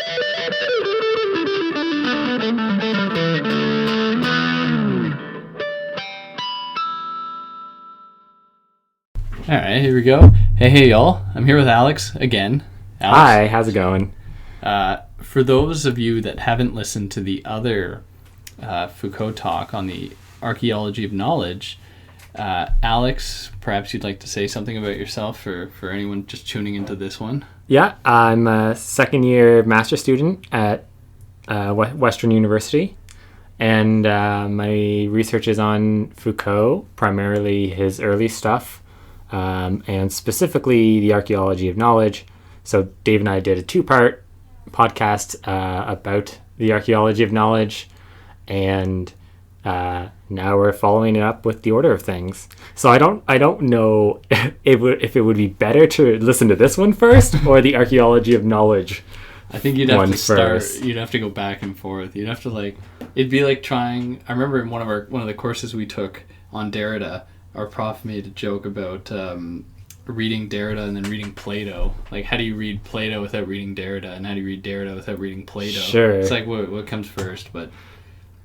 All right, here we go. Hey, y'all. I'm here with Alex again. Alex, Hi, how's it going? for those of you that haven't listened to the other Foucault talk on the archaeology of knowledge, Alex, perhaps you'd like to say something about yourself for anyone just tuning into this one. Yeah, I'm a second-year master's student at Western University, and my research is on Foucault, primarily his early stuff, and specifically the archaeology of knowledge. So Dave and I did a two-part podcast about the archaeology of knowledge, and now we're following it up with the order of things. So I don't know if it would be better to listen to this one first or the archaeology of knowledge. I think you'd have to start. First. You'd have to go back and forth. You'd have to It'd be like trying. I remember in one of the courses we took on Derrida, our prof made a joke about reading Derrida and then reading Plato. Like, how do you read Plato without reading Derrida, and how do you read Derrida without reading Plato? Sure. It's like what comes first, but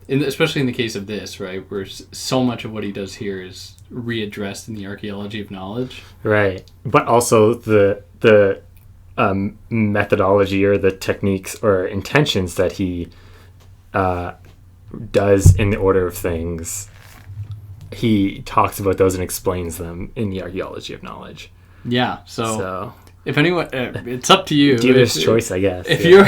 especially in the case of this, right, where so much of what he does here is readdressed in the archaeology of knowledge. Right, but also the methodology or the techniques or intentions that he does in the order of things, he talks about those and explains them in the archaeology of knowledge. Yeah, so if anyone, it's up to you. Dealer's choice, I guess. If you're,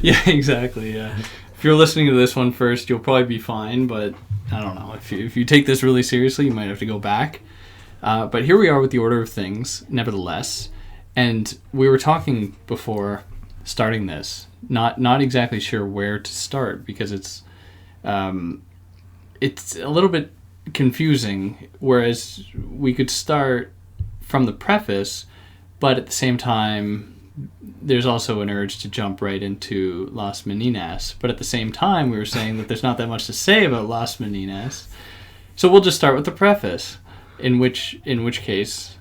yeah, exactly, yeah. If you're listening to this one first, you'll probably be fine, but I don't know. If you take this really seriously, you might have to go back. But here we are with the order of things, nevertheless. And we were talking before starting this, not exactly sure where to start, because it's a little bit confusing, whereas we could start from the preface, but at the same time there's also an urge to jump right into Las Meninas. But at the same time we were saying that there's not that much to say about Las Meninas, so we'll just start with the preface, in which case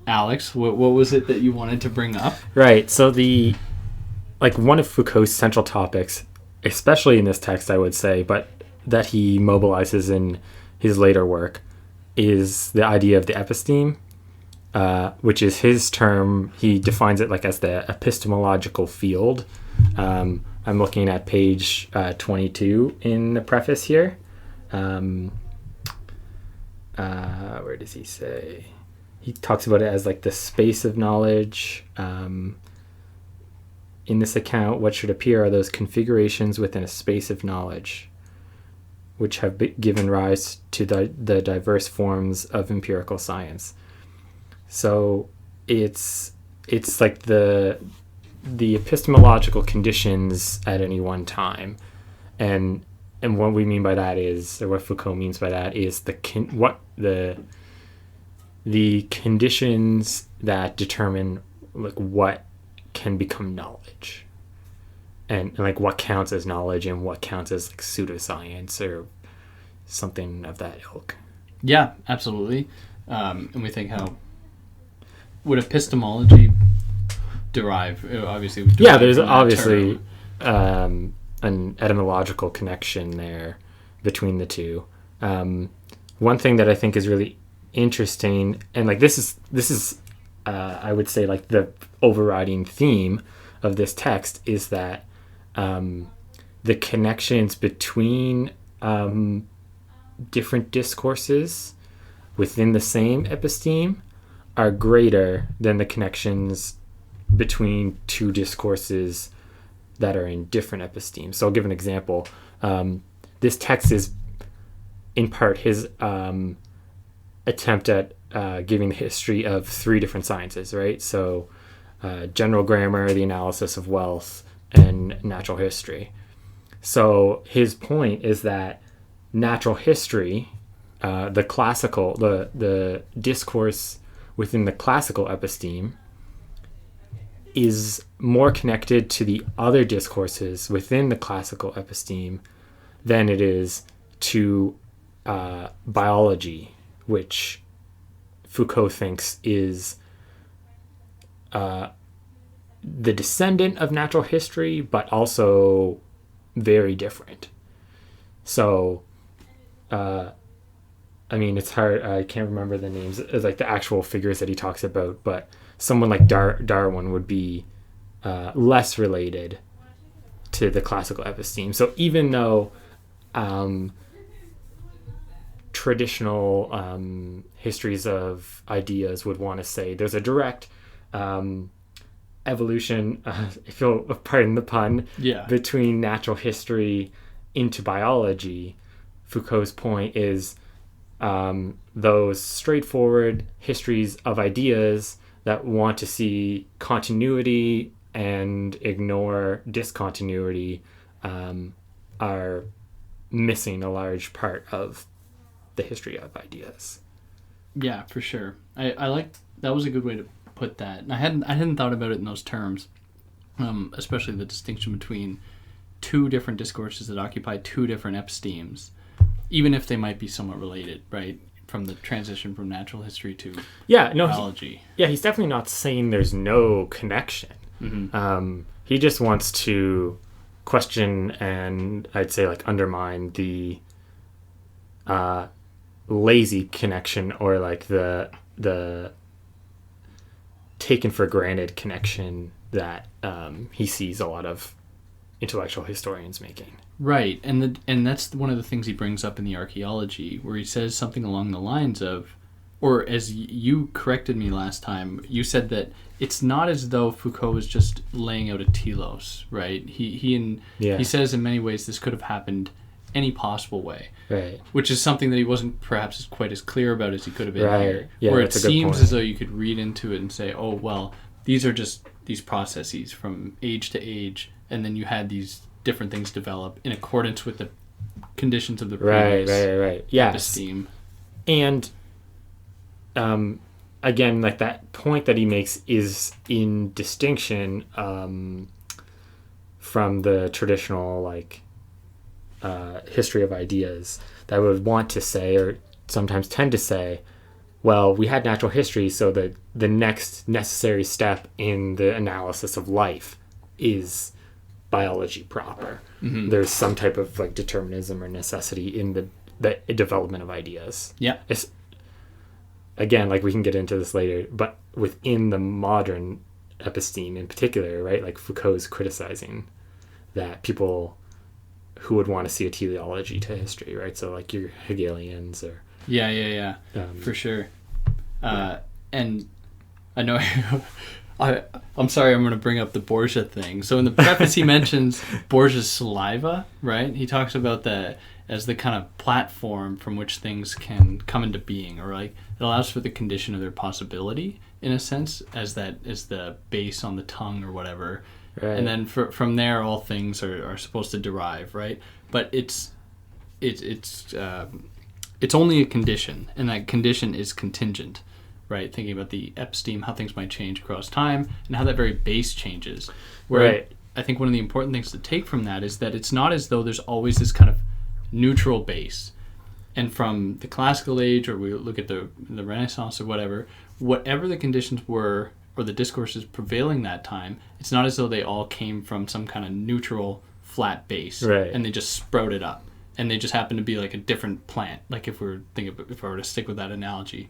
Alex, what was it that you wanted to bring up? Right, so one of Foucault's central topics, especially in this text I would say, but that he mobilizes in his later work, is the idea of the episteme, which is his term. He defines it as the epistemological field. I'm looking at page 22 in the preface here. Where does he say? He talks about it as the space of knowledge. In this account, what should appear are those configurations within a space of knowledge which have given rise to the diverse forms of empirical science. So it's like the epistemological conditions at any one time, and what we mean by that is, or what Foucault means by that is the conditions that determine what can become knowledge. And what counts as knowledge and what counts as pseudoscience or something of that ilk. Yeah, absolutely. And we think, how would epistemology derive? Obviously, There's obviously an etymological connection there between the two. One thing that I think is really interesting, and this is I would say the overriding theme of this text, is that the connections between different discourses within the same episteme are greater than the connections between two discourses that are in different epistemes. So I'll give an example. This text is in part his attempt at giving the history of three different sciences, right? So general grammar, the analysis of wealth, and natural history. So his point is that natural history, the discourse within the classical episteme, is more connected to the other discourses within the classical episteme than it is to biology, which Foucault thinks is the descendant of natural history, but also very different. So, I mean, it's hard. I can't remember the names, like the actual figures that he talks about, but someone like Darwin would be less related to the classical episteme. So even though traditional histories of ideas would want to say there's a direct evolution, if you'll pardon the pun, between natural history into biology, Foucault's point is those straightforward histories of ideas that want to see continuity and ignore discontinuity are missing a large part of the history of ideas. Yeah, for sure. I like that. Was a good way to put that. And I hadn't thought about it in those terms, especially the distinction between two different discourses that occupy two different epistemes, even if they might be somewhat related, right? From the transition from natural history to biology. He's definitely not saying there's no connection. Mm-hmm. He just wants to question and I'd say like undermine the lazy connection, or like the taken for granted connection that he sees a lot of intellectual historians making. Right, and that's one of the things he brings up in the archaeology, where he says something along the lines of, or as you corrected me last time, you said that it's not as though Foucault was just laying out a telos, right? He says in many ways this could have happened any possible way, right? Which is something that he wasn't perhaps quite as clear about as he could have been here. Yeah, where it seems as though you could read into it and say, oh well, these are just these processes from age to age, and then you had these different things develop in accordance with the conditions of the previous episteme. And again, like that point that he makes is in distinction from the traditional like history of ideas that would want to say, or sometimes tend to say, well, we had natural history, so that the next necessary step in the analysis of life is biology proper. Mm-hmm. There's some type of like determinism or necessity in the development of ideas. Yeah. Again, like we can get into this later, but within the modern episteme in particular, right? Like Foucault's criticizing that people who would want to see a teleology to history, right? So like your Hegelians or... Yeah. For sure. And I know... I'm sorry, I'm going to bring up the Borgia thing. So in the preface, he mentions Borgia's saliva, right? He talks about that as the kind of platform from which things can come into being, or like it allows for the condition of their possibility, in a sense, as that is the base on the tongue or whatever. Right. And then from there, all things are supposed to derive, right? But it's only a condition, and that condition is contingent. Right, thinking about the episteme, how things might change across time, and how that very base changes. Where I think one of the important things to take from that is that it's not as though there's always this kind of neutral base. And from the classical age, or we look at the Renaissance or whatever the conditions were, or the discourses prevailing that time, it's not as though they all came from some kind of neutral, flat base, and they just sprouted up. And they just happen to be like a different plant, like if I were to stick with that analogy.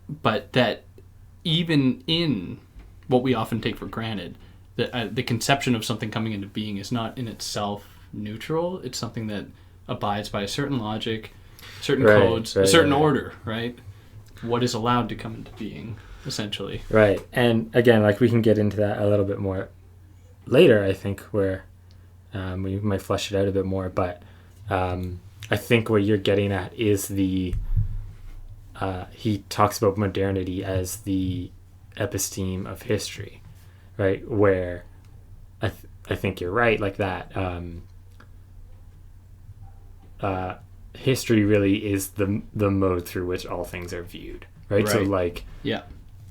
But that even in what we often take for granted, the conception of something coming into being is not in itself neutral. It's something that abides by a certain logic, certain codes, a certain order, right? What is allowed to come into being, essentially. Right. And again, like we can get into that a little bit more later, I think, where we might flesh it out a bit more. But I think what you're getting at is he talks about modernity as the episteme of history, right? Where I think you're right, like that. History really is the mode through which all things are viewed, right? So like,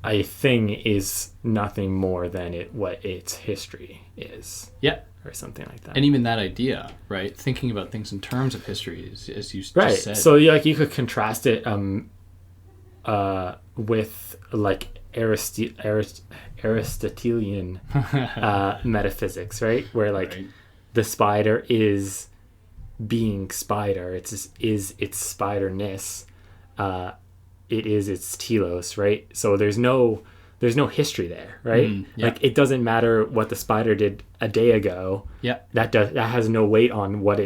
a thing is nothing more than what its history is. Yeah. Or something like that. And even that idea, right? Thinking about things in terms of history, as you just said. So like you could contrast it with like Aristotelian metaphysics, right? Where like Right. the spider is being spider. Is its spiderness. It is its telos, right? So there's no history there, right? Yeah. Like it doesn't matter what the spider did a day ago. Yeah. That has no weight on what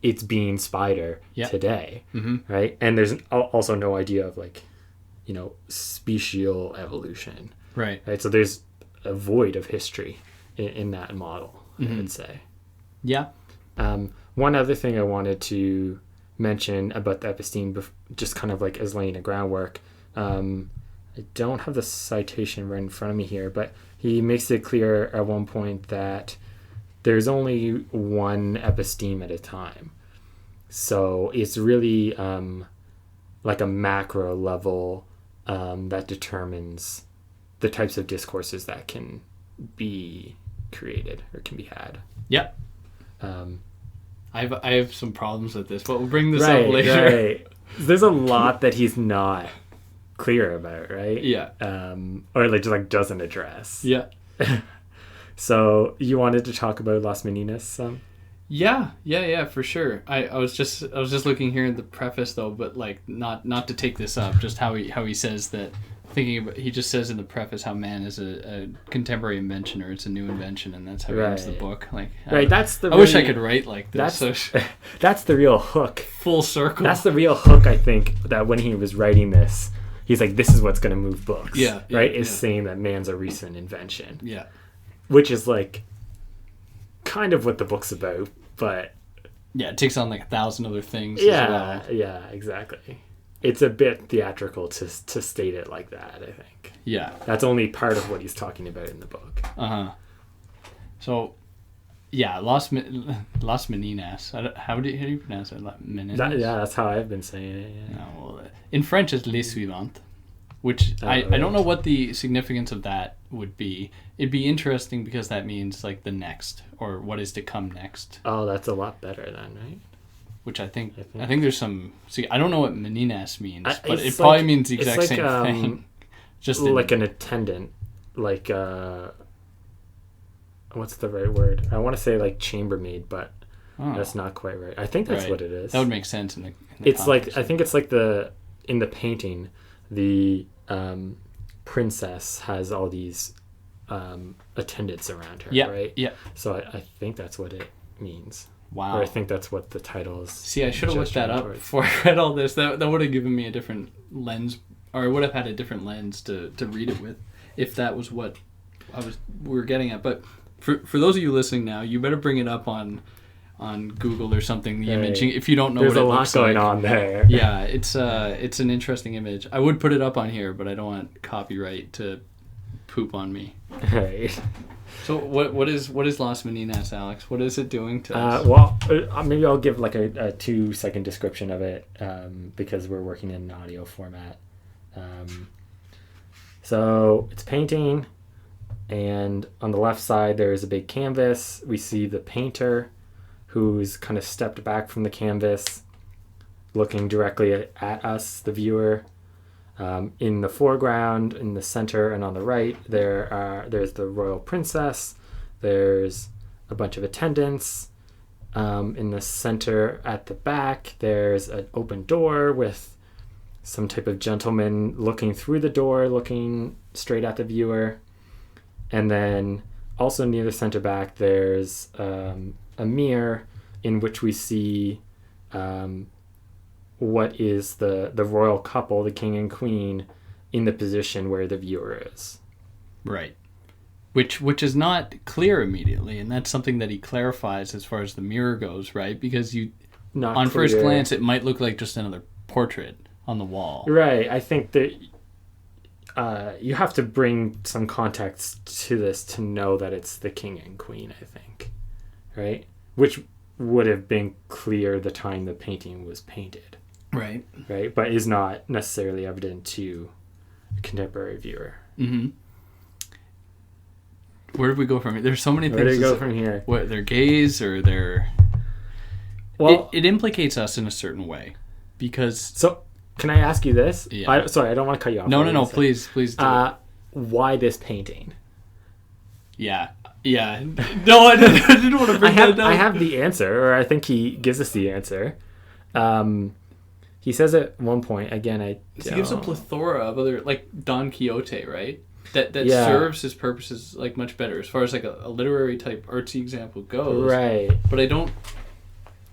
it's being spider today, right? And there's also no idea of like, special evolution, Right. right? So there's a void of history in that model, I would say. Yeah. One other thing I wanted to mention about the episteme, just kind of like as laying the groundwork, I don't have the citation right in front of me here, but he makes it clear at one point that there's only one episteme at a time. So it's really like a macro level that determines the types of discourses that can be created or can be had. Yeah. I have some problems with this, but we'll bring this up Right, later. right. There's a lot that he's not clear about, right? Yeah. Or like just like doesn't address. Yeah. So you wanted to talk about Las Meninas? Yeah, for sure. I was just looking here in the preface though, but like not to take this up, just how he says that, he just says in the preface how man is a contemporary invention, or it's a new invention, and that's how he ends the book. Like, right, that's the. I wish I could write like this. That's the real hook. Full circle. That's the real hook. I think that when he was writing this, he's like, "This is what's going to move books." Yeah, right. Is saying that man's a recent invention. Yeah. Which is like, kind of what the book's about, but. Yeah, it takes on like 1,000 other things. Yeah, as well. Yeah, exactly. It's a bit theatrical to state it like that, I think. Yeah. That's only part of what he's talking about in the book. Uh-huh. So, yeah, Las Meninas. How do you pronounce it? Meninas? That's how I've been saying it. Yeah. No, well, in French, it's Les Suivantes, which I don't know what the significance of that would be. It'd be interesting because that means like the next, or what is to come next. Oh, that's a lot better then, right? Which I think there's some. See, I don't know what Meninas means, but it It's probably like- means the it's exact like, same thing. Just like an attendant, like what's the right word? I want to say like chambermaid, but that's not quite right. I think that's Right. what it is. That would make sense in the It's like context. I think it's like in the painting, the princess has all these attendants around her, right? Yeah. So I think that's what it means. Wow. Or I think that's what the title is. See, I should have looked that gesturing up towards. before I read all this. That would have given me a different lens, or I would have had a different lens to read it with, if that was what we were getting at. But for those of you listening now, you better bring it up on Google or something. The Right. imaging, if you don't know There's what it a lot looks going like. on there. Yeah, it's an interesting image. I would put it up on here, but I don't want copyright to poop on me. Right. So what is Las Meninas, Alex? What is it doing to us? Well, maybe I'll give like a 2-second description of it because we're working in an audio format. So it's painting, and on the left side there is a big canvas. We see the painter who's kind of stepped back from the canvas, looking directly at us, the viewer. In the foreground, in the center, and on the right, there's the royal princess. There's a bunch of attendants. In the center, at the back, there's an open door with some type of gentleman looking through the door, looking straight at the viewer. And then also near the center back, there's a mirror in which we see what is the royal couple, the king and queen, in the position where the viewer is. Right. Which is not clear immediately, and that's something that he clarifies as far as the mirror goes, right? Because Not on first clear. glance, it might look like just another portrait on the wall. Right. I think that you have to bring some context to this to know that it's the king and queen, I think. Right? Which would have been clear the time the painting was painted. Right. Right? But is not necessarily evident to a contemporary viewer. Mm-hmm. Where did we go from here? There's so many things. Where do we to go say. from here? What, their gaze or their... Well, it implicates us in a certain way. Because... so can I ask you this? Yeah. Sorry, I don't want to cut you off. No, please do. why this painting? Yeah. No, I didn't want to bring that down. I have the answer, or I think he gives us the answer. He says at one point, again, he gives a plethora of other, like Don Quixote, right? That serves his purposes like much better as far as like a literary type artsy example goes. Right. But I don't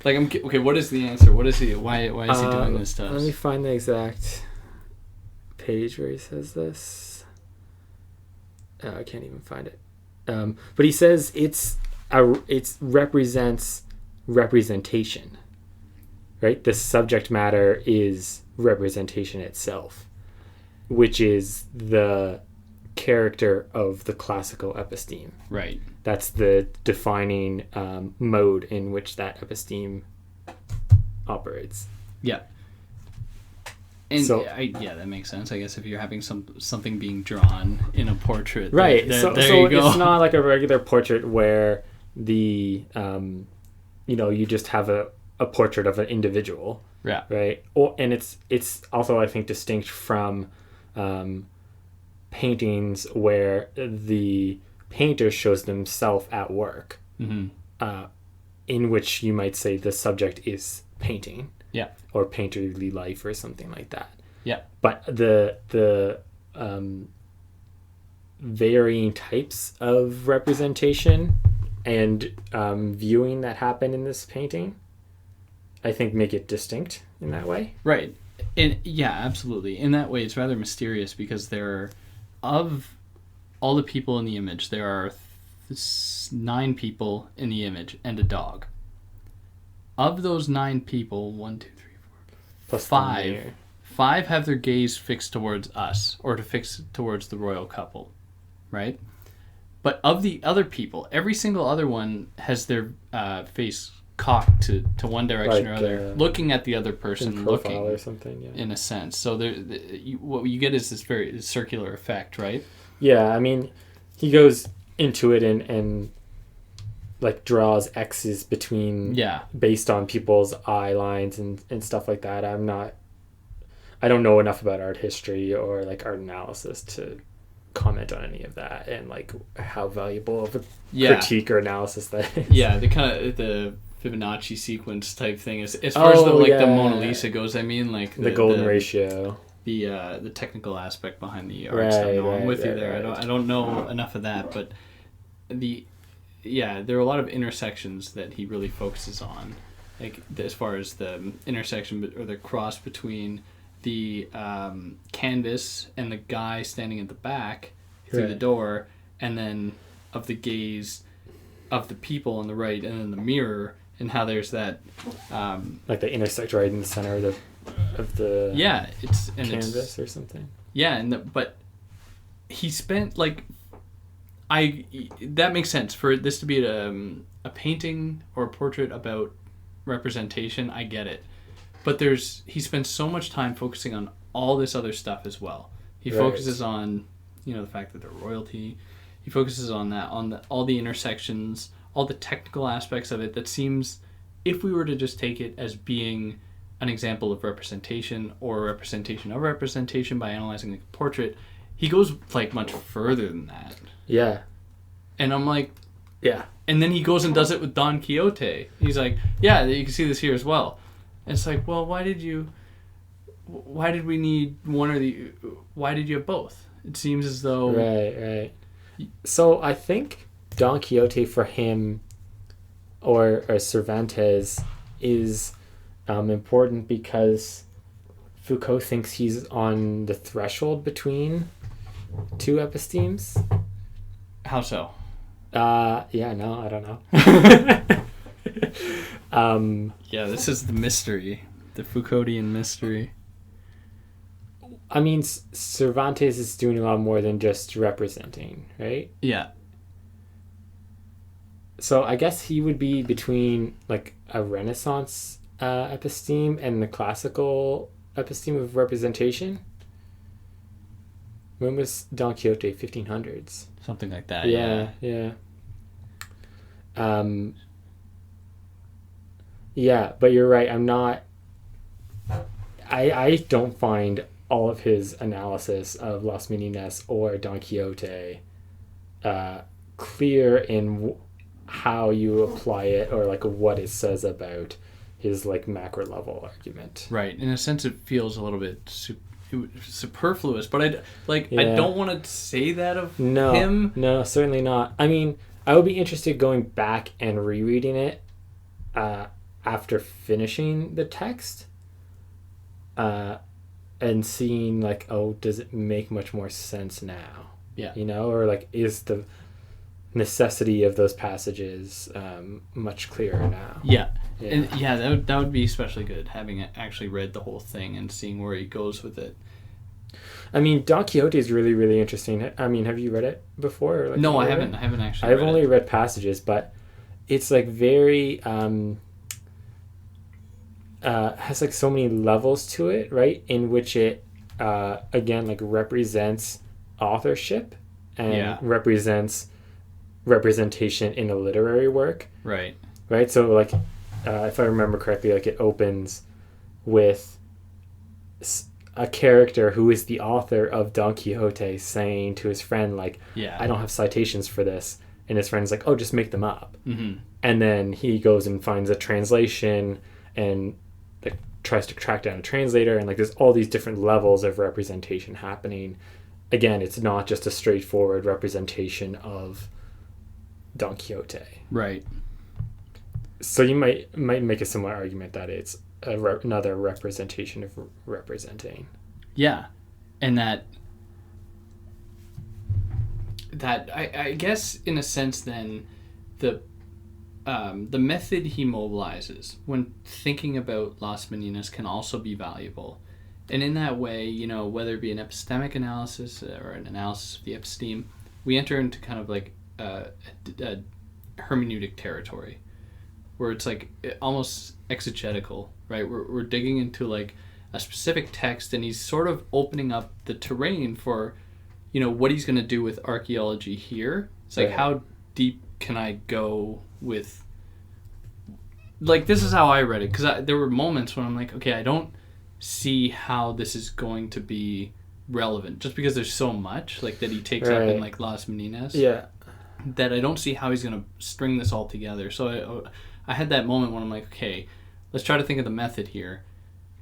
like. Okay. What is the answer? What is he? Why is he doing this to us? Let me find the exact page where he says this. Oh, I can't even find it. But he says it represents representation. Right? The subject matter is representation itself, which is the character of the classical episteme. Right. That's the defining mode in which that episteme operates. Yeah. And so, that makes sense. I guess if you're having something being drawn in a portrait, right? There so you go. It's not like a regular portrait where the you just have a portrait of an individual. Yeah. Right. And it's also, I think, distinct from paintings where the painter shows themselves at work, in which you might say the subject is painting. Yeah. Or painterly life or something like that. Yeah. But the varying types of representation and viewing that happen in this painting, I think, make it distinct in that way. Right. And yeah, absolutely. In that way, it's rather mysterious because of all the people in the image, there are 9 people in the image and a dog. Of those 9 people, 1, 2, 3, 4, plus 5 have their gaze fixed towards us or to fix towards the royal couple, right? But of the other people, every single other one has their face cocked to one direction or other, looking at the other person, looking or something, in a sense. So what you get is this very circular effect, right? Yeah, I mean, he goes into it and like draws X's between based on people's eye lines and stuff like that. I don't know enough about art history or like art analysis to comment on any of that and like how valuable of a critique or analysis that is. Yeah, the Fibonacci sequence type thing is as far as the Mona Lisa goes. I mean, like the golden ratio, the technical aspect behind the art stuff. No, I'm with you there. Right. I don't know enough of that, but there are a lot of intersections that he really focuses on, like as far as the intersection or the cross between the canvas and the guy standing at the back through the door, and then of the gaze of the people on the right, and then the mirror, and how there's that like they intersect right in the center of the canvas or something. Yeah, but he spent that makes sense for this to be a painting or a portrait about representation. I get it. But he spends so much time focusing on all this other stuff as well. He focuses on, the fact that they're royalty. He focuses on that, all the intersections, all the technical aspects of it that seems, if we were to just take it as being an example of representation or a representation of representation by analyzing the portrait, he goes much further than that. Yeah. And I'm like... Yeah. And then he goes and does it with Don Quixote. He's like, yeah, you can see this here as well. And it's like, well, why did we need one or the... Why did you have both? It seems as though... Right. So I think Don Quixote for him, or Cervantes, is important because Foucault thinks he's on the threshold between 2 epistemes. How so? I don't know. This is the mystery, the Foucauldian mystery. I mean, Cervantes is doing a lot more than just representing, right? Yeah. So I guess he would be between like a Renaissance episteme and the classical episteme of representation. When was Don Quixote? 1500s. Something like that. Yeah. Yeah, but you're right. I'm not. I don't find all of his analysis of Las Meninas or Don Quixote clear in how you apply it, or like what it says about his like macro level argument. Right. In a sense, it feels a little bit superfluous, but I Yeah. don't want to say that of No, him. no, certainly not. I mean, I would be interested going back and rereading it after finishing the text and seeing like, oh, does it make much more sense now? Yeah. You know, or like, is the necessity of those passages much clearer now? Yeah. Yeah. And yeah, that would be especially good, having actually read the whole thing and seeing where he goes with it. I mean, Don Quixote is really, really interesting. I mean, have you read it before? Or like, No, I read haven't. it? I haven't actually. I've only read passages, but it's like very has like so many levels to it, right? In which it again like represents authorship and represents representation in a literary work, Right. right? So like if I remember correctly, like it opens with a character who is the author of Don Quixote saying to his friend, like, I don't have citations for this. And his friend's like, oh, just make them up. Mm-hmm. And then he goes and finds a translation and like, tries to track down a translator. And like there's all these different levels of representation happening. Again, it's not just a straightforward representation of Don Quixote. Right. So you might make a similar argument that it's another representation of representing. Yeah. And that I guess in a sense then the method he mobilizes when thinking about Las Meninas can also be valuable. And in that way, you know, whether it be an epistemic analysis or an analysis of the episteme, we enter into kind of like a hermeneutic territory where it's like almost exegetical, right? We're digging into like a specific text, and he's sort of opening up the terrain for, you know, what he's going to do with archaeology here. It's like, how deep can I go with, like, this is how I read it, because there were moments when I'm like, okay, I don't see how this is going to be relevant, just because there's so much like that he takes up in like Las Meninas, that I don't see how he's going to string this all together. So I had that moment when I'm like, okay, let's try to think of the method here.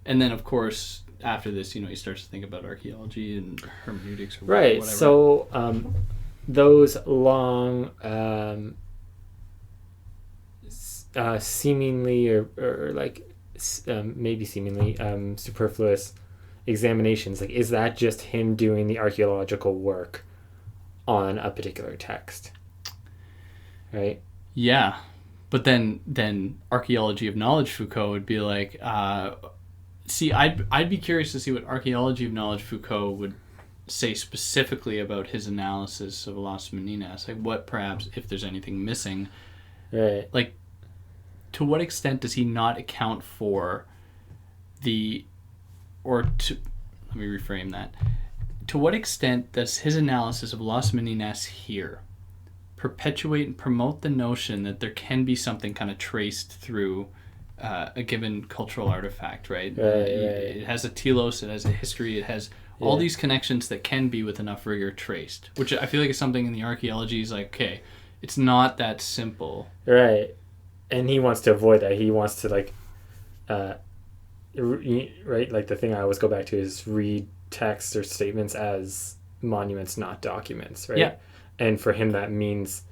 And then, of course, after this, you know, he starts to think about archaeology and hermeneutics or whatever. So those long, seemingly or like maybe seemingly superfluous examinations, like, is that just him doing the archaeological work on a particular text? Right? Yeah. But then archaeology of knowledge Foucault would be like, see, I'd be curious to see what archaeology of knowledge Foucault would say specifically about his analysis of Las Meninas. Like, what perhaps, if there's anything missing, like, to what extent does he not account for let me reframe that. To what extent does his analysis of Las Meninas here perpetuate and promote the notion that there can be something kind of traced through a given cultural artifact, right? It has a telos, it has a history, it has all these connections that can be with enough rigor traced, which I feel like is something in the archaeology is like, okay, it's not that simple. Right. And he wants to avoid that. He wants to like, right? Like the thing I always go back to is read texts or statements as monuments, not documents, right? Yeah. And for him, that means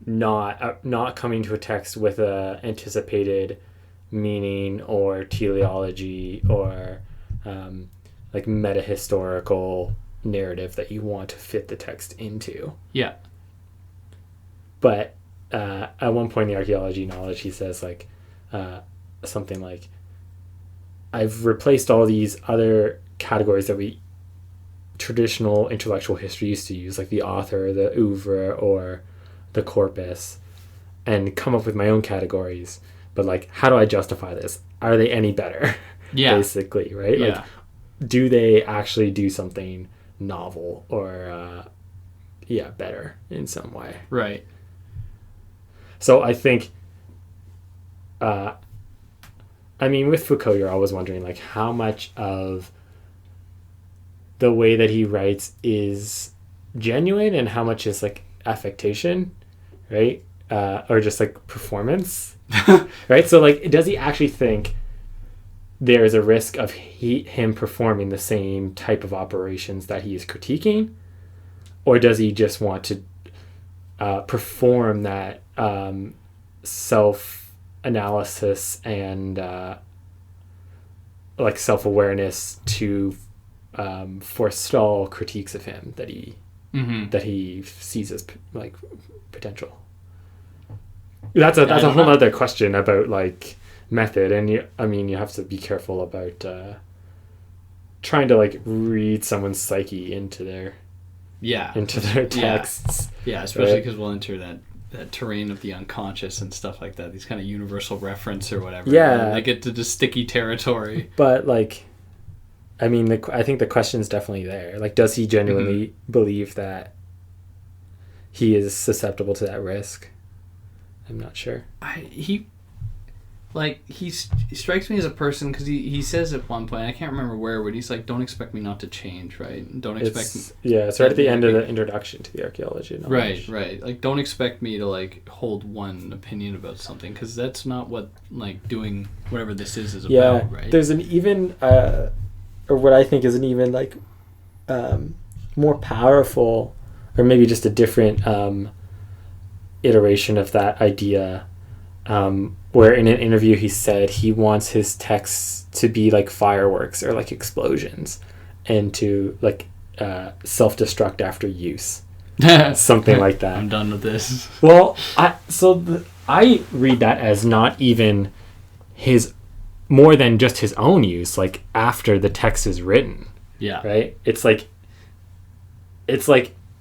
not coming to a text with a anticipated meaning or teleology or like meta-historical narrative that you want to fit the text into. Yeah. But at one point in the archaeology knowledge, he says like something like, I've replaced all these other categories that we traditional intellectual history used to use, like the author, the oeuvre, or the corpus, and come up with my own categories. But like, how do I justify this? Are they any better? Yeah. Basically, right? Yeah. Like, do they actually do something novel or better in some way? Right. So I think I mean, with Foucault, you're always wondering like how much of the way that he writes is genuine and how much is like affectation, right? Or just like performance, right? So like, does he actually think there is a risk of him performing the same type of operations that he is critiquing? Or does he just want to perform that self-analysis and like self-awareness to forestall critiques of him that he sees as like potential? That's a whole other question about like method, and you have to be careful about trying to like read someone's psyche into their texts. Yeah, especially because we'll enter that terrain of the unconscious and stuff like that. These kind of universal reference or whatever. Yeah, they get to the sticky territory. But like, I think the question's definitely there. Like, does he genuinely believe that he is susceptible to that risk? I'm not sure. He strikes me as a person, because he says at one point, I can't remember where, but he's like, don't expect me not to change, right? Don't expect me. Yeah, it's right at the end of the introduction to the archaeology of knowledge. Right. Like, don't expect me to like hold one opinion about something, because that's not what like doing whatever this is about, right? There's an even, or what I think is an even like more powerful, or maybe just a different iteration of that idea, where in an interview he said he wants his texts to be like fireworks or like explosions, and to like self-destruct after use. Something like that. I'm done with this. Well, I read that as not even more than just his own use, like after the text is written. Yeah. Right? It's like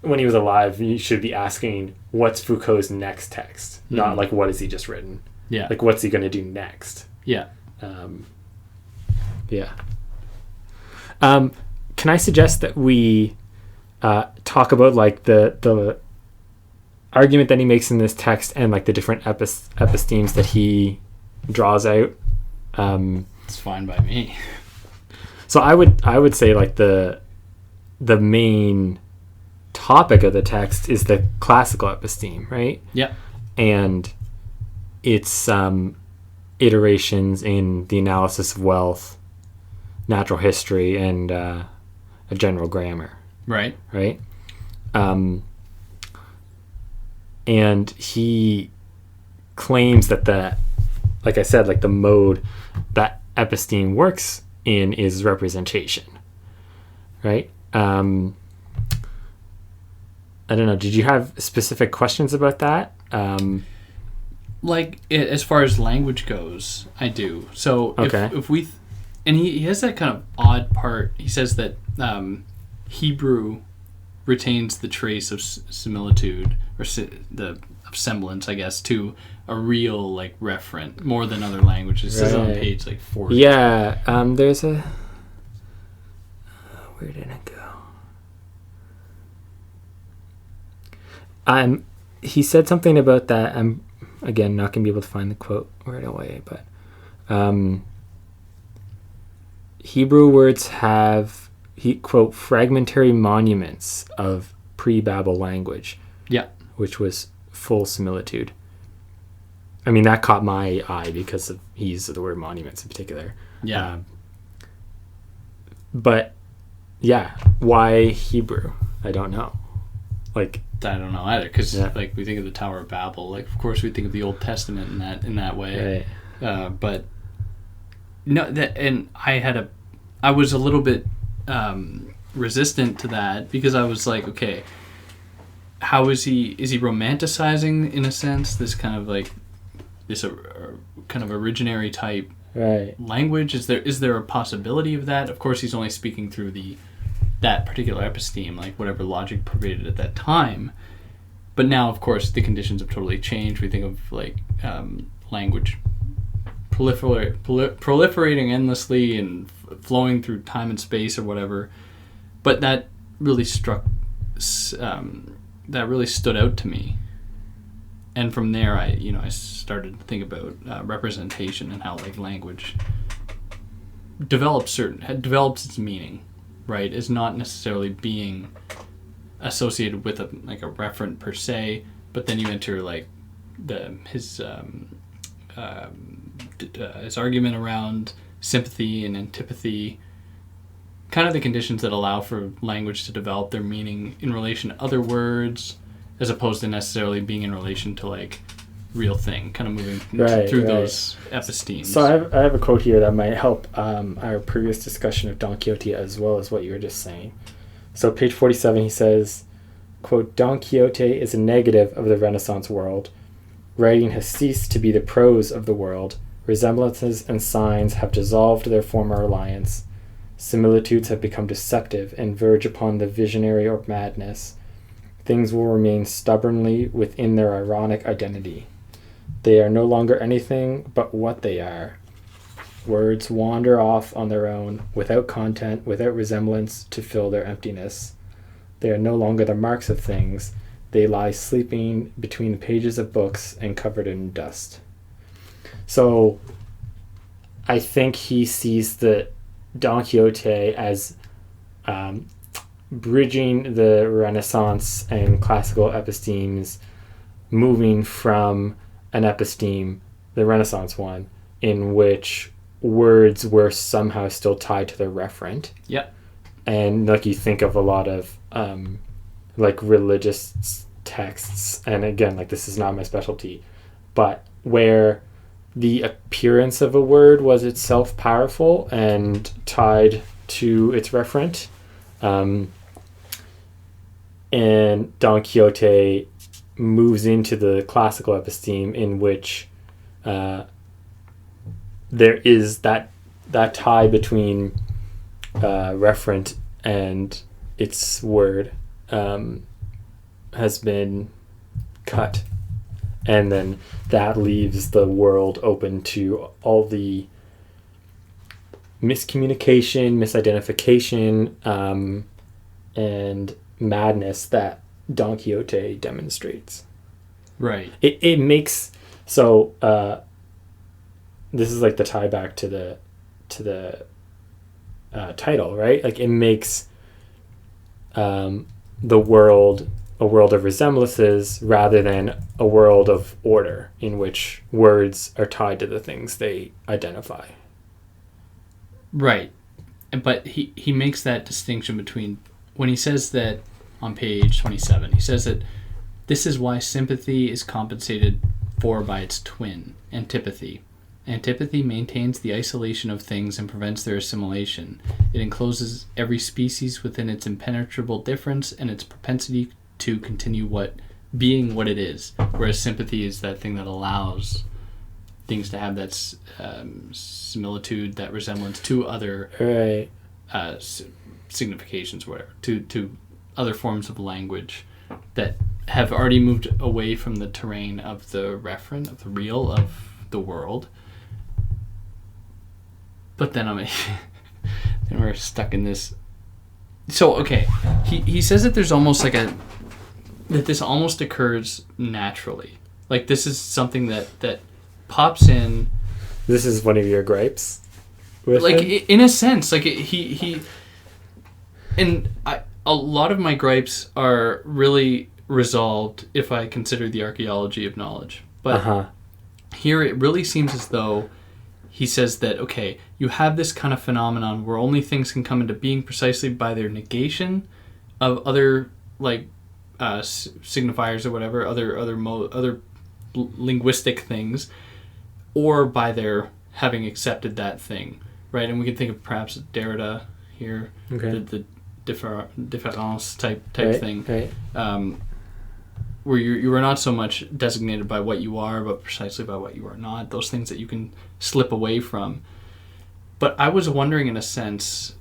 when he was alive, you should be asking, what's Foucault's next text? Not like, what has he just written? Yeah. Like, what's he going to do next? Yeah. Yeah. Can I suggest that we talk about like the argument that he makes in this text and like the different epistemes that he draws out? It's fine by me. So I would say like the main topic of the text is the classical episteme, right? Yeah. And its iterations in the analysis of wealth, natural history, and a general grammar. Right. Right. And he claims that like I said, like the mode that episteme works in is representation. Right. I don't know. Did you have specific questions about that? As far as language goes, I do. So okay. if we, and he has that kind of odd part. He says that Hebrew retains the trace of similitude, or of semblance, I guess, to a real like referent more than other languages. It says on page like 40. Yeah. There's a. Where did it go? He said something about that. I'm again not gonna be able to find the quote right away, but Hebrew words have quote fragmentary monuments of pre-Babel language. Yeah, which was full similitude. I mean, that caught my eye because he used the word monuments in particular. Yeah. But yeah, why Hebrew? I don't know. Like, I don't know either, because like we think of the Tower of Babel, like of course we think of the Old Testament in that way, right. But no, and I was a little bit resistant to that, because I was like, okay, how is he romanticizing in a sense this kind of like this kind of originary type language? Is there a possibility of that? Of course, he's only speaking through that particular episteme, like whatever logic pervaded at that time. But now, of course, the conditions have totally changed. We think of like language proliferating endlessly and flowing through time and space or whatever. But that really stood out to me. And from there, I started to think about representation and how like language develops its meaning. right, is not necessarily being associated with a referent per se, but then you enter like his argument around sympathy and antipathy, kind of the conditions that allow for language to develop their meaning in relation to other words, as opposed to necessarily being in relation to like real thing, kind of moving through those epistemes. So I have a quote here that might help our previous discussion of Don Quixote as well as what you were just saying. So page 47, he says, quote, Don Quixote is a negative of the Renaissance world. Writing has ceased to be the prose of the world. Resemblances and signs have dissolved their former alliance. Similitudes have become deceptive and verge upon the visionary or madness. Things will remain stubbornly within their ironic identity. They are no longer anything but what they are. Words wander off on their own, without content, without resemblance, to fill their emptiness. They are no longer the marks of things. They lie sleeping between the pages of books and covered in dust. So I think he sees the Don Quixote as bridging the Renaissance and classical epistemes, moving from an episteme, the Renaissance one, in which words were somehow still tied to the referent. Yep. And like you think of a lot of like religious texts, and again, like this is not my specialty, but where the appearance of a word was itself powerful and tied to its referent. And Don Quixote moves into the classical episteme in which there is that tie between referent and its word has been cut, and then that leaves the world open to all the miscommunication, misidentification, and madness that Don Quixote demonstrates. Right. It makes so this is like the tie back to the title, right? Like it makes the world a world of resemblances rather than a world of order in which words are tied to the things they identify. Right. But he makes that distinction between, when he says that on page 27, he says that this is why sympathy is compensated for by its twin, antipathy. Antipathy maintains the isolation of things and prevents their assimilation. It encloses every species within its impenetrable difference and its propensity to continue being what it is. Whereas sympathy is that thing that allows things to have that similitude, that resemblance to other significations, whatever, to other forms of language that have already moved away from the terrain of the referent, of the real, of the world. But then then we're stuck in this. So okay, he says that there's almost like that this almost occurs naturally. Like this is something that pops in. This is one of your gripes with like him? In a sense, like he and a lot of my gripes are really resolved if I consider the archaeology of knowledge. But here it really seems as though he says that, okay, you have this kind of phenomenon where only things can come into being precisely by their negation of other like signifiers or whatever, other linguistic things, or by their having accepted that thing, right? And we can think of perhaps Derrida here, the différance type thing, right. Where you are not so much designated by what you are, but precisely by what you are not. Those things that you can slip away from. But I was wondering, in a sense,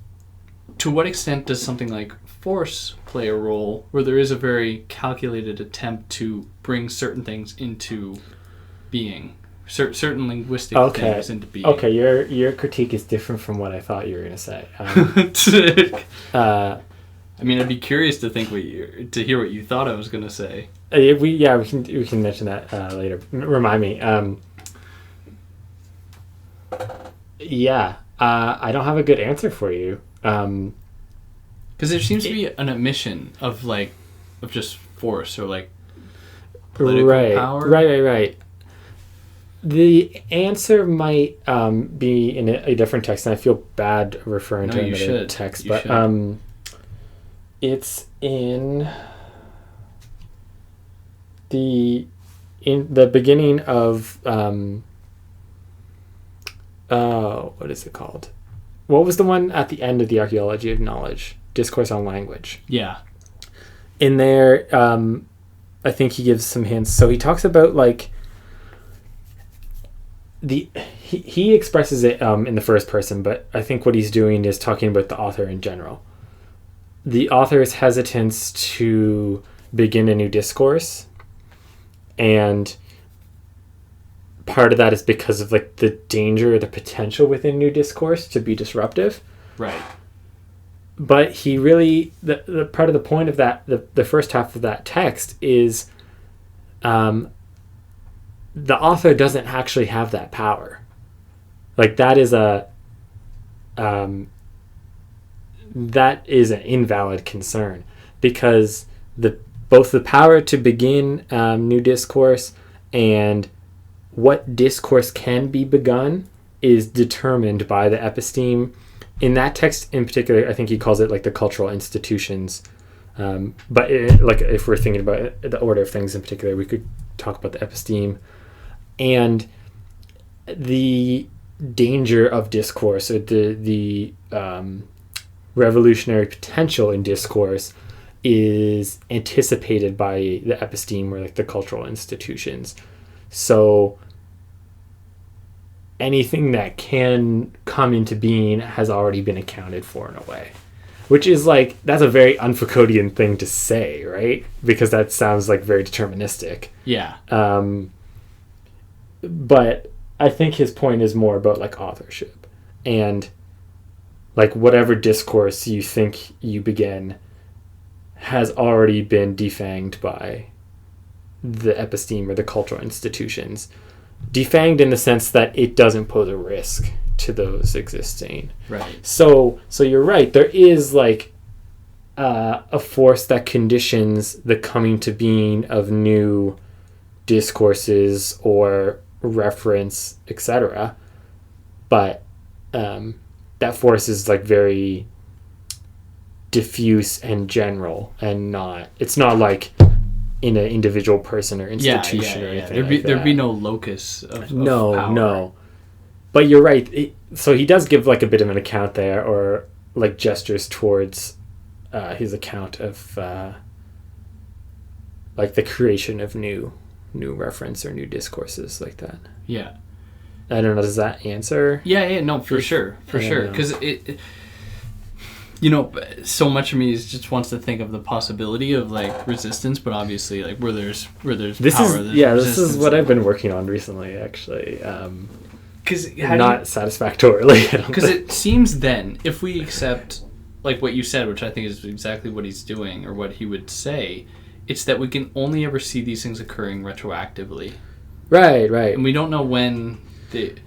to what extent does something like force play a role, where there is a very calculated attempt to bring certain things into being, certain linguistic things into being. Okay, your critique is different from what I thought you were going to say. I mean, I'd be curious to hear what you thought I was going to say. We can mention that later. Remind me. I don't have a good answer for you. Because there seems to be an omission of just force or like political power. Right. The answer might be in a different text, and I feel bad referring to another text, but it's in the beginning of what is it called? What was the one at the end of the Archaeology of Knowledge? Discourse on Language. Yeah. In there, I think he gives some hints. So he talks about like he expresses it in the first person, but I think what he's doing is talking about the author in general. The author's hesitance to begin a new discourse, and part of that is because of like the danger or the potential within new discourse to be disruptive. Right. But he really, the part of the point of that, the first half of that text is the author doesn't actually have that power. Like that is an invalid concern, because both the power to begin new discourse and what discourse can be begun is determined by the episteme. In that text in particular, I think he calls it like the cultural institutions. But like if we're thinking about the order of things in particular, we could talk about the episteme. And the danger of discourse, or the revolutionary potential in discourse, is anticipated by the episteme, or like the cultural institutions. So anything that can come into being has already been accounted for in a way, which is like, that's a very un-Foucauldian thing to say, right? Because that sounds like very deterministic. Yeah. But I think his point is more about like authorship, and like whatever discourse you think you begin has already been defanged by the episteme or the cultural institutions. Defanged in the sense that it doesn't pose a risk to those existing. Right. So you're right. There is like a force that conditions the coming to being of new discourses or reference, etc. But that force is like very diffuse and general, and it's not like in an individual person or institution or anything. There'd be no locus of power. No. But you're right. So he does give like a bit of an account there, or like gestures towards his account of like the creation of new reference or new discourses like that. Yeah. I don't know. Does that answer? Yeah. No, for sure. Because it so much of me just wants to think of the possibility of like resistance, but obviously like where there's this power, this is what I've been working on recently, actually. Because not satisfactorily. Because it seems then, if we accept like what you said, which I think is exactly what he's doing or what he would say, it's that we can only ever see these things occurring retroactively. Right. And we don't know when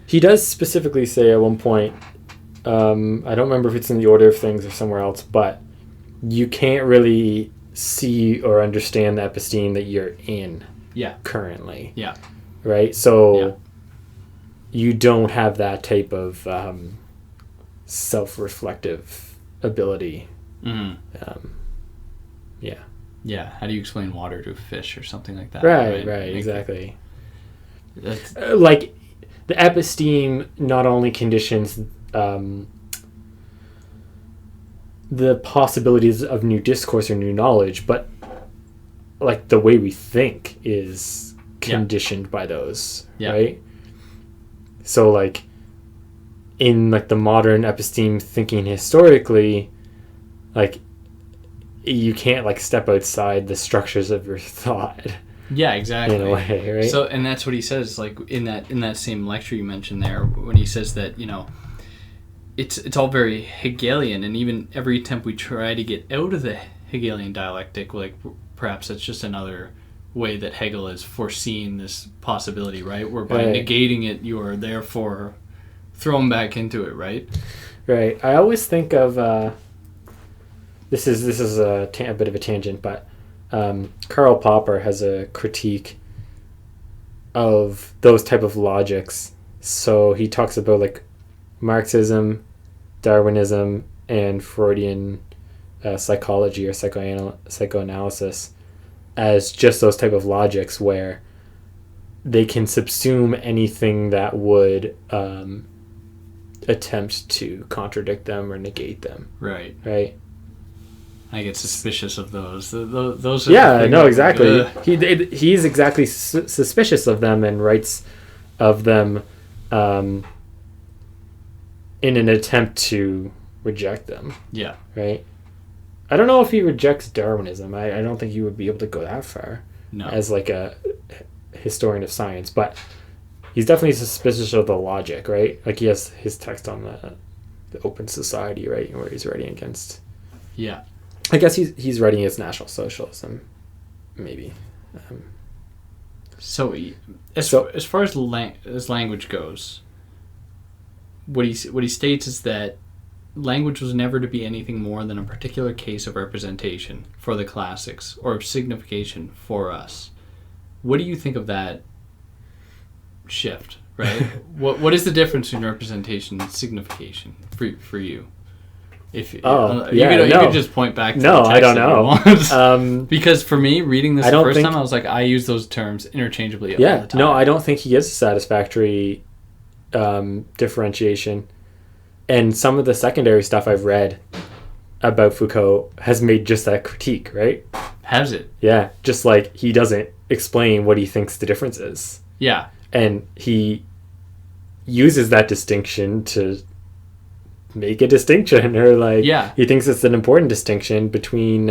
He does specifically say at one point, I don't remember if it's in the Order of Things or somewhere else, but you can't really see or understand the episteme that you're in currently. Yeah. Right? So you don't have that type of self-reflective ability. Mm-hmm. Yeah. How do you explain water to a fish or something like that? Right, exactly. Like, the episteme not only conditions the possibilities of new discourse or new knowledge, but like the way we think is conditioned by those, right? So like in like the modern episteme thinking historically, like you can't like step outside the structures of your thought. Yeah, exactly. In a way, right? So, and that's what he says, like in that same lecture you mentioned there, when he says that, it's all very Hegelian, and even every attempt we try to get out of the Hegelian dialectic, like perhaps that's just another way that Hegel has foreseen this possibility, right? Where by negating it, you are therefore thrown back into it, right? Right. I always think of this is a bit of a tangent, but Karl Popper has a critique of those type of logics. So he talks about like Marxism, Darwinism, and Freudian psychology or psychoanalysis as just those type of logics where they can subsume anything that would attempt to contradict them or negate them. Right. Right. I get suspicious of those. Those are yeah, no, exactly. He's exactly suspicious of them and writes of them in an attempt to reject them. Yeah. Right? I don't know if he rejects Darwinism. I don't think he would be able to go that far as like a historian of science, but he's definitely suspicious of the logic, right? Like he has his text on the open society, right, where he's writing against. Yeah. I guess he's writing against National Socialism, maybe. So as far as language goes, what he states is that language was never to be anything more than a particular case of representation for the classics or of signification for us. What do you think of that shift, right? what is the difference between representation and signification for you? If you could just point back to the text I don't know. Because for me, reading this the first time, I was like, I use those terms interchangeably all the time. No, I don't think he gives a satisfactory differentiation. And some of the secondary stuff I've read about Foucault has made just that critique, right? Has it? Yeah, just like he doesn't explain what he thinks the difference is. Yeah. And he uses that distinction to make a distinction, or like he thinks it's an important distinction between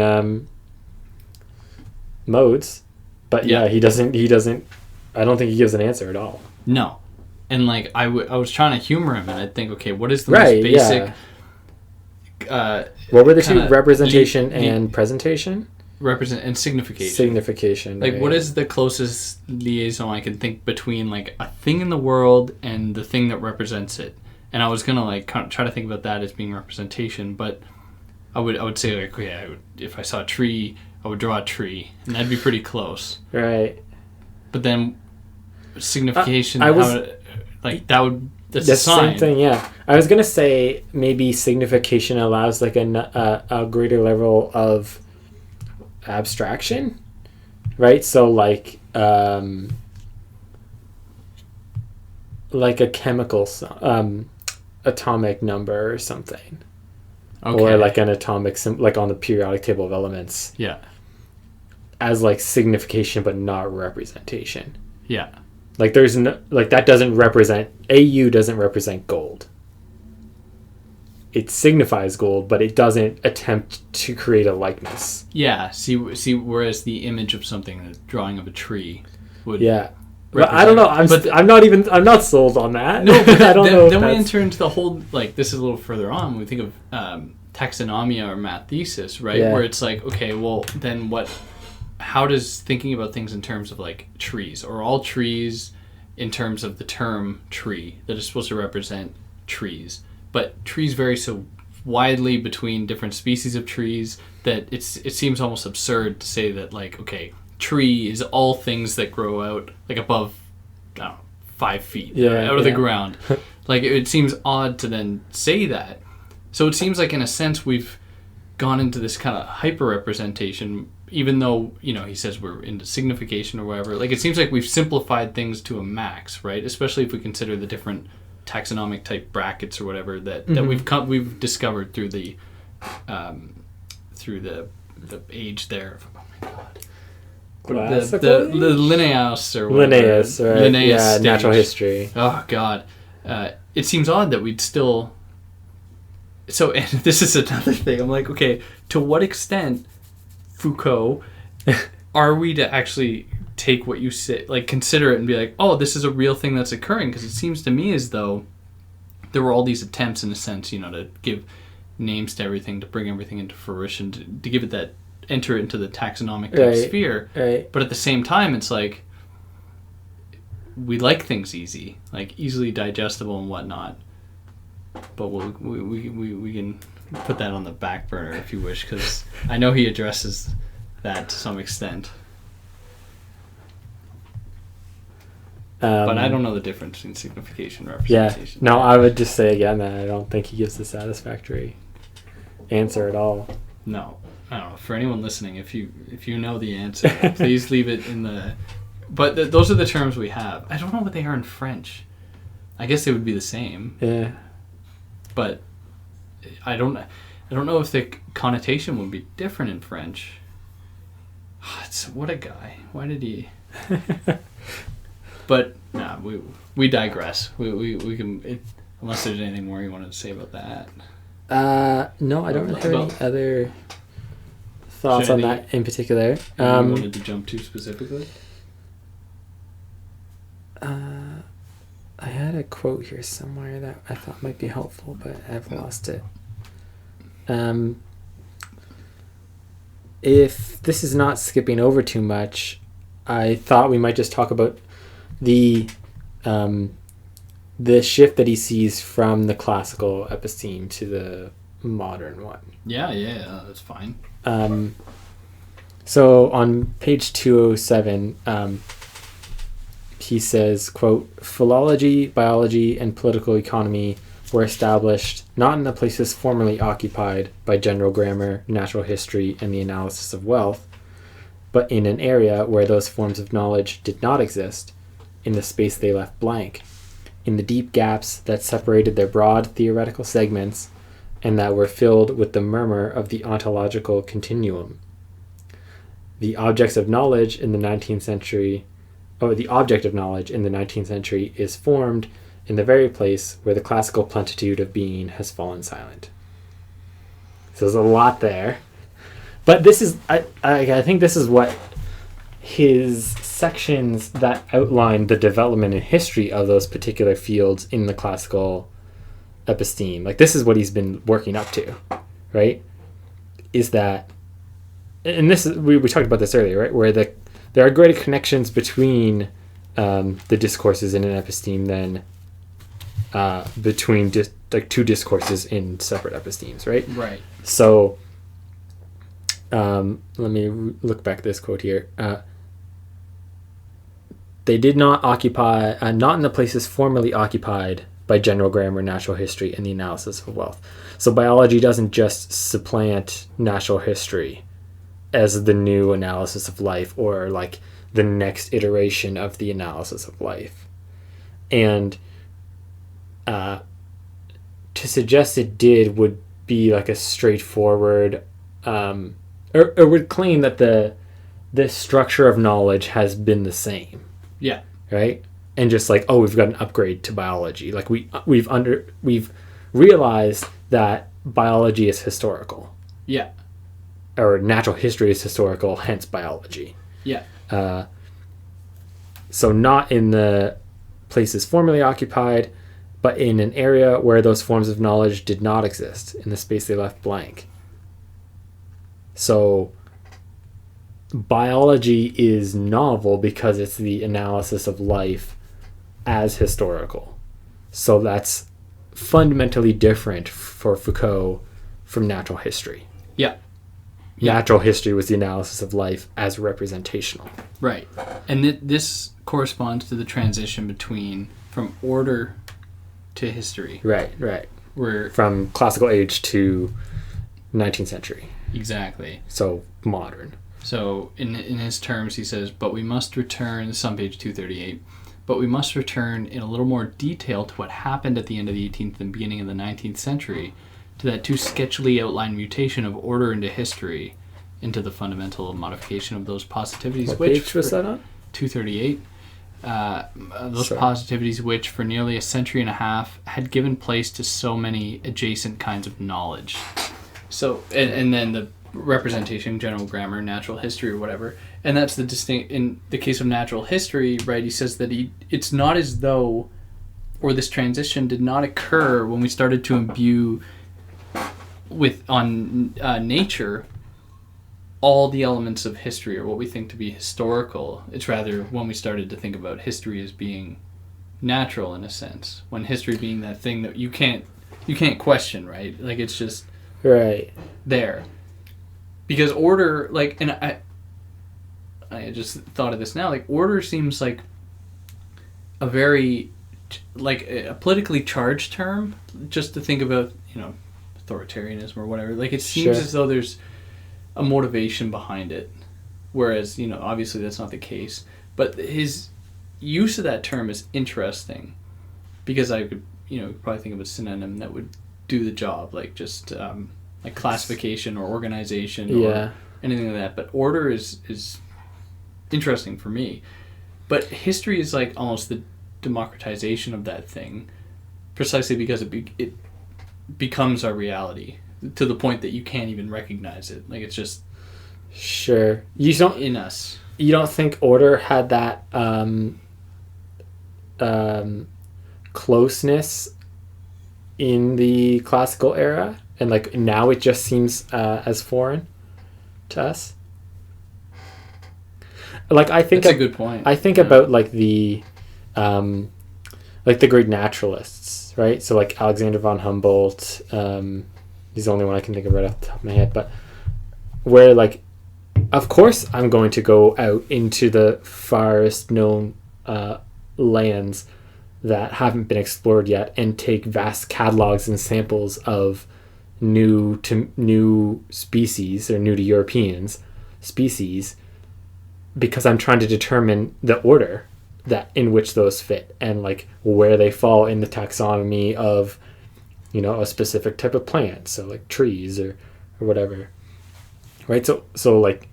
modes, but he doesn't I don't think he gives an answer at all. No. And like I was trying to humor him, and I'd think, okay, what is the most basic what were the two? Representation and presentation? Represent and signification. Signification. Like, what is the closest liaison I can think between like a thing in the world and the thing that represents it? And I was gonna like kind of try to think about that as being representation, but I would say like, if I saw a tree, I would draw a tree, and that'd be pretty close. Right. But then signification, that's a sign. Same thing. Yeah, I was gonna say maybe signification allows like a greater level of abstraction, right? So like a chemical atomic number or something, or like an atomic like on the periodic table of elements. Yeah. As like signification, but not representation. Yeah. Like there's that doesn't represent AU doesn't represent gold. It signifies gold, but it doesn't attempt to create a likeness. Yeah. See. Whereas the image of something, the drawing of a tree, would. Yeah. But I don't know. I'm not sold on that. No, but I don't know. Then we enter into the whole like this is a little further on. When we think of taxonomia or math thesis, right? Yeah. Where it's like, okay, well, then what? How does thinking about things in terms of like trees, or all trees in terms of the term tree that is supposed to represent trees, but trees vary so widely between different species of trees that it seems almost absurd to say that like, okay, tree is all things that grow out like above 5 feet out of the ground. Like it seems odd to then say that. So it seems like in a sense we've gone into this kind of hyper representation, even though he says we're into signification or whatever. Like it seems like we've simplified things to a max, right? Especially if we consider the different taxonomic type brackets or whatever that we've discovered through the age there. Oh my god. The Linnaeus or whatever. Linnaeus, right? Linnaeus stage. Natural history. Oh god. It seems odd that we'd still. So, and this is another thing. I'm like, okay, to what extent, Foucault, are we to actually take what you say, like consider it and be like, oh, this is a real thing that's occurring? Because it seems to me as though there were all these attempts, in a sense, to give names to everything, to bring everything into fruition, to give it that, enter it into the taxonomic type sphere. Right. But at the same time, it's like, we like things easy, like easily digestible and whatnot. But we can put that on the back burner if you wish, because I know he addresses that to some extent. But I don't know the difference in signification and representation. Yeah. No, I would just say again that I don't think he gives a satisfactory answer at all. No. I don't know. For anyone listening, if you know the answer, please leave it in the... But those are the terms we have. I don't know what they are in French. I guess they would be the same. Yeah. But I don't know if the connotation would be different in French. What a guy. Why did he... But nah, we digress. We can, unless there's anything more you wanted to say about that. No, I don't really have any other thoughts on that in particular. You wanted to jump to specifically? I had a quote here somewhere that I thought might be helpful, but I've lost it. If this is not skipping over too much, I thought we might just talk about the shift that he sees from the classical episteme to the modern one. Yeah, that's fine. So on page 207, he says, quote, "Philology, biology, and political economy were established not in the places formerly occupied by general grammar, natural history, and the analysis of wealth, but in an area where those forms of knowledge did not exist, in the space they left blank, in the deep gaps that separated their broad theoretical segments and that were filled with the murmur of the ontological continuum. The objects of knowledge in the 19th century, or the object of knowledge in the 19th century is formed in the very place where the classical plenitude of being has fallen silent." So there's a lot there. But this is, I think this is what his sections that outline the development and history of those particular fields in the classical episteme, like this is what he's been working up to, right? Is that, and this is, we talked about this earlier, right? Where there are greater connections between the discourses in an episteme than between two discourses in separate epistemes, right? Right. So let me look back at this quote here. They did not occupy, not in the places formerly occupied by general grammar, natural history, and the analysis of wealth. So biology doesn't just supplant natural history as the new analysis of life or like the next iteration of the analysis of life. And to suggest it did would be like a straightforward, or would claim that the structure of knowledge has been the same. Yeah. Right? And just like, oh, we've got an upgrade to biology. Like we've realized that biology is historical. Yeah. Or natural history is historical, hence biology. Yeah. So not in the places formerly occupied, but in an area where those forms of knowledge did not exist, in the space they left blank. So biology is novel because it's the analysis of life as historical. So that's fundamentally different for Foucault from natural history. Yeah. Natural history was the analysis of life as representational. Right. And this corresponds to the transition from order to history. Right. Where from classical age to 19th century. Exactly. So modern. So in his terms, he says, but we must return, this is on page 238, but we must return in a little more detail to what happened at the end of the 18th and beginning of the 19th century, to that too sketchily outlined mutation of order into history, into the fundamental modification of those positivities. What page was that on? 238. Positivities which, for nearly a century and a half, had given place to so many adjacent kinds of knowledge. So, and then the representation, general grammar, natural history, or whatever. And that's the distinct, in the case of natural history, right, he says that it's not as though, or this transition did not occur when we started to imbue on nature all the elements of history, or what we think to be historical. It's rather when we started to think about history as being natural in a sense, when history being that thing that you can't question, right? Like it's just Right. there. Because order, like, and I just thought of this now, like, order seems like a very, like, a politically charged term, just to think about, authoritarianism or whatever. Like, it seems as though there's a motivation behind it, whereas, obviously that's not the case. But his use of that term is interesting, because I could, probably think of a synonym that would do the job, like just like classification or organization or anything like that. But order is interesting for me. But history is like almost the democratization of that thing, precisely because it becomes our reality to the point that you can't even recognize it. Like, it's just you don't in us. You don't think order had that closeness in the classical era, and like now it just seems as foreign to us? Like, I think that's a good point. I think about like the great naturalists, right? So like Alexander von Humboldt, he's the only one I can think of right off the top of my head, but where, like, of course I'm going to go out into the farthest known lands that haven't been explored yet and take vast catalogs and samples of new species, or new to Europeans species, because I'm trying to determine the order that in which those fit, and like where they fall in the taxonomy of a specific type of plant, so like trees or whatever, right? So like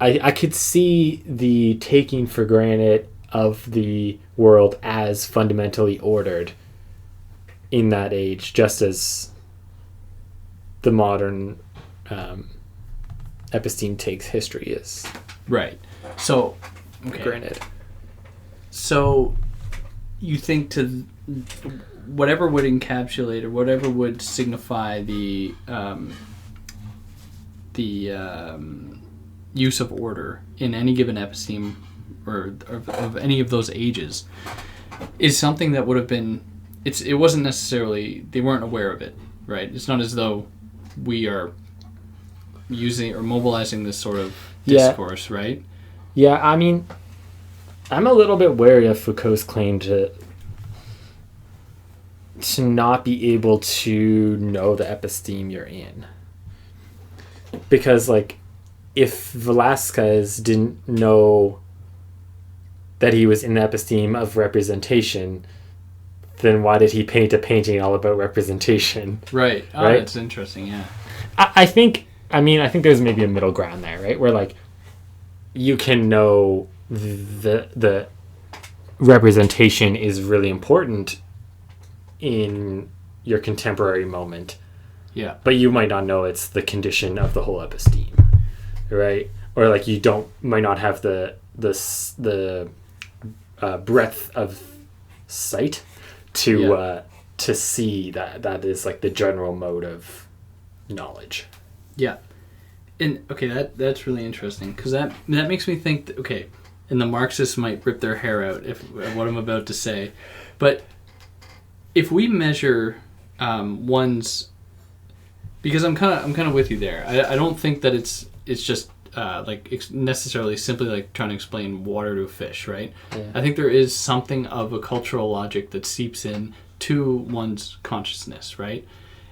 I could see the taking for granted of the world as fundamentally ordered in that age, just as the modern episteme takes history as So, granted. So, you think to whatever would encapsulate or whatever would signify the use of order in any given episteme or of any of those ages is something that would have been, it wasn't necessarily, they weren't aware of it, right? It's not as though we are using or mobilizing this sort of discourse, right? Yeah, I mean, I'm a little bit wary of Foucault's claim to not be able to know the episteme you're in. Because, like, if Velasquez didn't know that he was in the episteme of representation, then why did he paint a painting all about representation? Right. Oh, right? That's interesting, yeah. I think there's maybe a middle ground there, right? Where, like, you can know the representation is really important in your contemporary moment. Yeah. But you might not know it's the condition of the whole episteme, right? Or like you might not have the breadth of sight to see that is like the general mode of knowledge. Yeah. And okay, that's really interesting, because that makes me think that, okay, and the Marxists might rip their hair out if what I'm about to say, but if we measure one's, because I'm kind of with you there. I don't think that it's just necessarily simply like trying to explain water to a fish, right? Yeah. I think there is something of a cultural logic that seeps in to one's consciousness, right?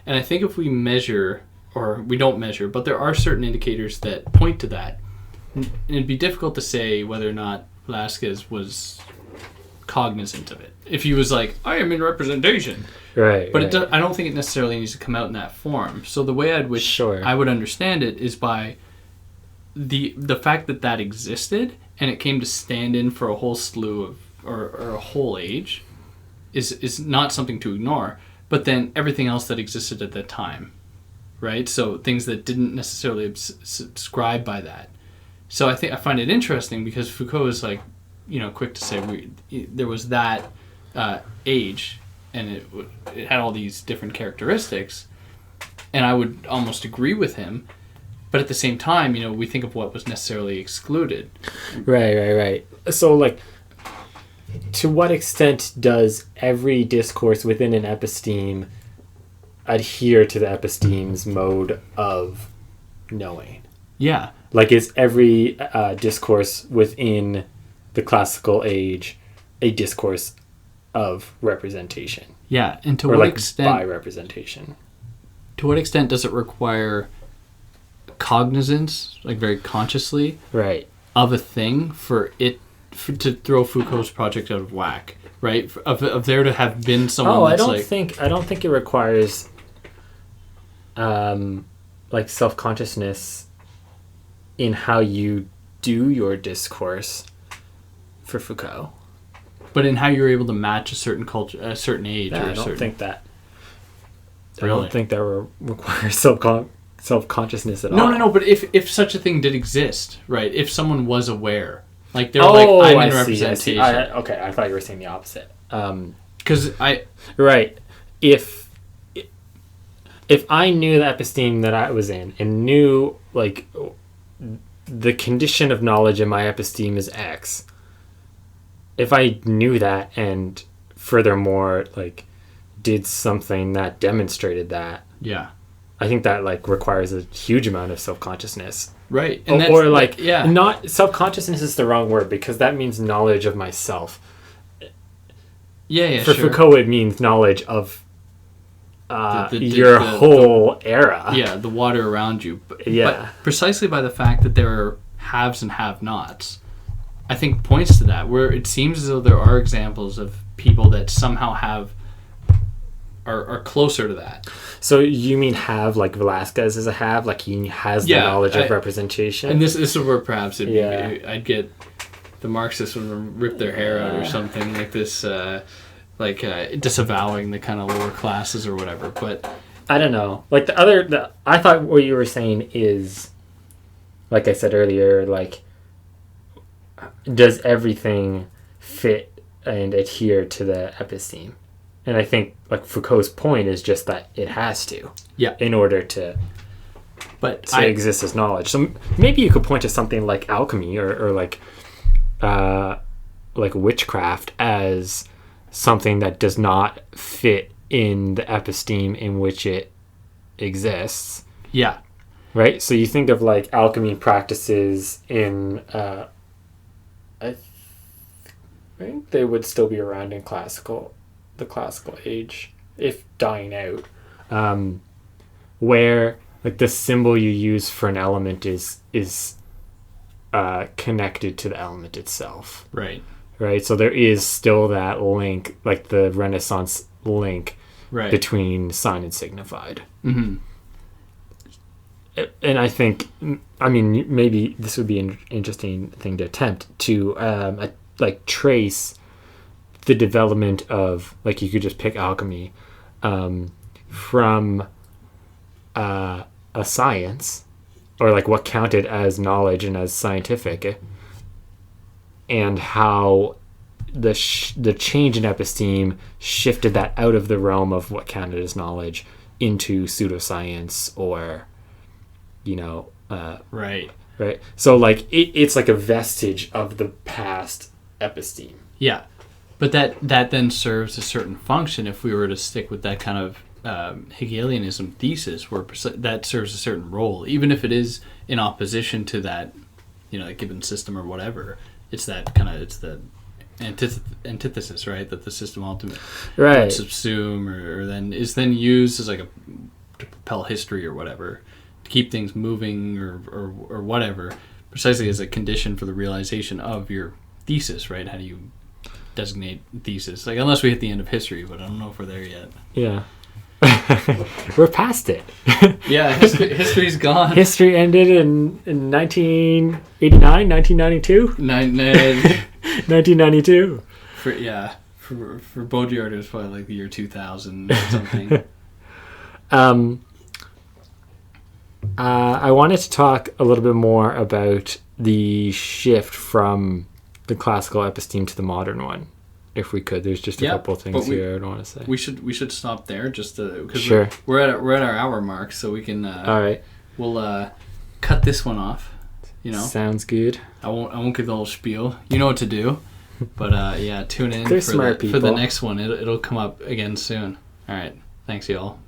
And I think if we measure, or we don't measure, but there are certain indicators that point to that. And it'd be difficult to say whether or not Velasquez was cognizant of it. If he was like, I am in representation. Right. But right. I don't think it necessarily needs to come out in that form. So the way I would understand it is by the fact that existed and it came to stand in for a whole slew of, or a whole age is not something to ignore. But then everything else that existed at that time, right? So things that didn't necessarily subscribe by that. So I find it interesting because Foucault is like, quick to say there was that age and it had all these different characteristics, and I would almost agree with him. But at the same time, we think of what was necessarily excluded. Right. So, like, to what extent does every discourse within an episteme adhere to the episteme's mode of knowing. Yeah. Like, is every discourse within the classical age a discourse of representation? Yeah, and to or what like extent? By representation. To what extent does it require cognizance, like very consciously, Right. of a thing to throw Foucault's project out of whack? Right? Of there to have been someone. That's I don't think it requires like self-consciousness in how you do your discourse for Foucault. But in how you're able to match a certain culture, a certain age, Yeah, or I don't think that. Really? I don't think that requires self-consciousness at all. No. But if such a thing did exist, right? If someone was aware, like they're like, I'm in representation. Okay, I thought you were saying the opposite. Because right, if I knew the episteme that I was in and knew like the condition of knowledge in my episteme is X, if I knew that and furthermore like did something that demonstrated that, yeah, I think that like requires a huge amount of self-consciousness. Right. And not self-consciousness is the wrong word because that means knowledge of myself. Yeah, For sure. Foucault, it means knowledge of your whole era. Yeah, the water around you. But precisely by the fact that there are haves and have-nots, I think points to that, where it seems as though there are examples of people that somehow are closer to that. So you mean have, like Velasquez is a have, like he has the knowledge of representation? And this is where perhaps I'd get the Marxists would rip their hair out or something like this, disavowing the kind of lower classes or whatever. But I don't know. Like I thought what you were saying is, like I said earlier, like, does everything fit and adhere to the episteme? And I think like Foucault's point is just that it has to, in order to exist as knowledge. So maybe you could point to something like alchemy or like witchcraft as something that does not fit in the episteme in which it exists. Yeah. Right? So you think of like alchemy practices in I think they would still be around in the classical age, if dying out, where like the symbol you use for an element is connected to the element itself. Right. So there is still that link, like the Renaissance link, between sign and signified. Mm-hmm. And I think, I mean, maybe this would be an interesting thing to attempt to trace the development of, like, you could just pick alchemy from a science, or like what counted as knowledge and as scientific, and how the change in episteme shifted that out of the realm of what counted as knowledge into pseudoscience, or right. So like it's like a vestige of the past episteme. Yeah. But that then serves a certain function if we were to stick with that kind of Hegelianism thesis, where that serves a certain role, even if it is in opposition to that, a given system or whatever. It's that kind of, it's the antithesis, right? That the system ultimately would subsume or then is then used as like to propel history or whatever, to keep things moving or whatever, precisely as a condition for the realization of your thesis, right? How do you designate thesis? Like, unless we hit the end of history, but I don't know if we're there yet. Yeah. We're past it. Yeah, history's gone. History ended in 1989, 1992? 1992. For Baudrillard, it was probably like the year 2000 or something. I wanted to talk a little bit more about the shift from the classical episteme to the modern one, if we could. There's just a couple of things here I'd want to say. We should stop there just because sure. we're at our hour mark, so we can. All right. We'll cut this one off. Sounds good. I won't give the whole spiel. You know what to do. But tune in for the next one. It'll come up again soon. All right. Thanks, y'all.